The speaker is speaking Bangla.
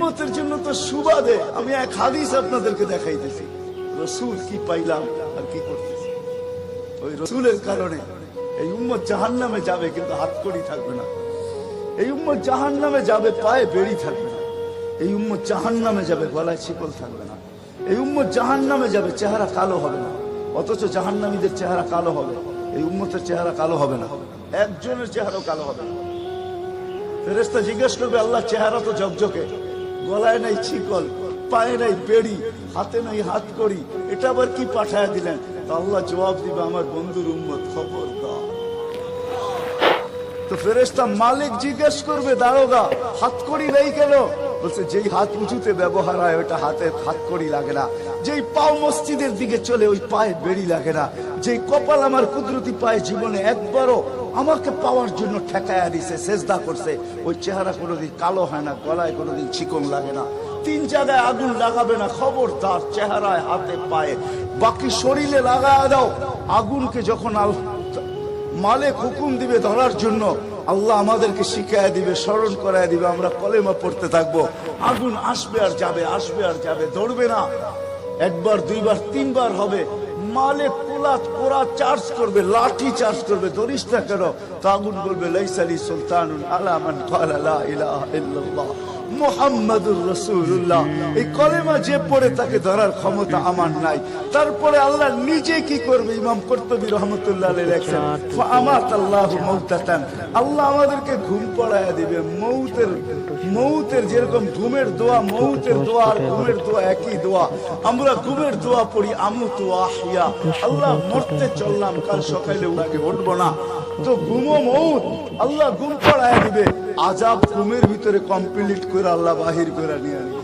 উম্মতের জন্য তো সুবাদে আমি এক হাদিস আপনাদেরকে দেখাইতেছি, রসুল কি পাইলাম আর কি করতেছি। ওই রসুলের কারণে এই উম্মত জাহান্নামে যাবে, কিন্তু হাতকড়ি থাকবে না। এই উম্মত জাহান্নামে যাবে, পায়ে বেড়ি থাকবে না। এই উম্মত জাহান্নামে যাবে, গলায় শিকল থাকবে না। এই উম্মত জাহান্নামে যাবে, চেহারা কালো হবে না। অথচ জাহান্নামীদের চেহারা কালো হবে, এই উম্মতের চেহারা কালো হবে না। একজনের চেহারাও কালো হবে না। ফেরেশতা জিজ্ঞেস করবে, আল্লাহ চেহারা তো ঝকঝকে, গলায় নাই শিকল, পায়ে নাই বেড়ি, হাতে নাই হাতকড়ি, এটা আবার কি পাঠায় দিলেন? তো আল্লাহ জবাব দিবে, আমার বন্ধুর উম্মত, খবর দাও। তো ফেরেশতা মালিক জিজ্ঞেস করবে, দারোগা হাতকড়ি নেই কেন? বলছে, যেই হাত উঁচুতে ব্যবহার হয় ওইটা হাতে হাতকড়ি লাগে না। যেই পাও মসজিদের দিকে চলে ওই পায়ে বেড়ি লাগে না। যেই কপাল আমার কুদরতি পায়ে জীবনে একবারও আমাকে পাওয়ার জন্য ঠেকায়া দিছে, সেজদা করছে, ওই চেহারা কোনোদিন কালো হয় না, গলায় কোনোদিন চিকন লাগে না। 3 জায়গায় আগুন লাগাবে না, খবরদার, চেহারায়, হাতে, পায়ে, বাকি শরীরে লাগায় দাও। আগুনকে যখন মালিক হুকুম দিবে ধরার জন্য, আল্লাহ আমাদেরকে শিখায় দিবে, স্মরণ করায় দিবে, আমরা কলেমা পড়তে থাকবো। আগুন আসবে আর যাবে, আসবে আর যাবে, ধরবে না। 1 বার 2 বার 3 বার হবে, মালিক কোরা চার্জ করবে, লাঠি চার্জ করবে, ধরিস না কেন? তো আগুন বলবে, লাইসালি সুলতানুন আলা মান ক্বালা লা ইলাহা ইল্লাল্লাহ মুহাম্মাদুর রাসূলুল্লাহ। এই কলেমা যে পড়ে তাকে ধরার ক্ষমতা আমার নাই। তারপরে আল্লাহ নিজে কি করবে? ইমাম কুরতুবী রাহমাতুল্লাহ আলাইহি লেখেন, ফাআমাতাল্লাহু মাউতাতান, আল্লাহ আমাদেরকে ঘুম পড়ায়া দিবে। মৌতের যেরকম ঘুমের দোয়া, মৌতের দোয়া আর ঘুমের দোয়া একই দোয়া। আমরা ঘুমের দোয়া পড়ি, আমুতু আহিয়া, আল্লাহ মরতে চললাম, কাল সকালে উঠবো না। তো ঘুমো মৌত, আল্লাহ ঘুম পড়ায়া দিবে। আযাব ঘুমের ভিতরে কমপ্লিট করে আল্লাহ বাহির করে নিয়ে আনবে।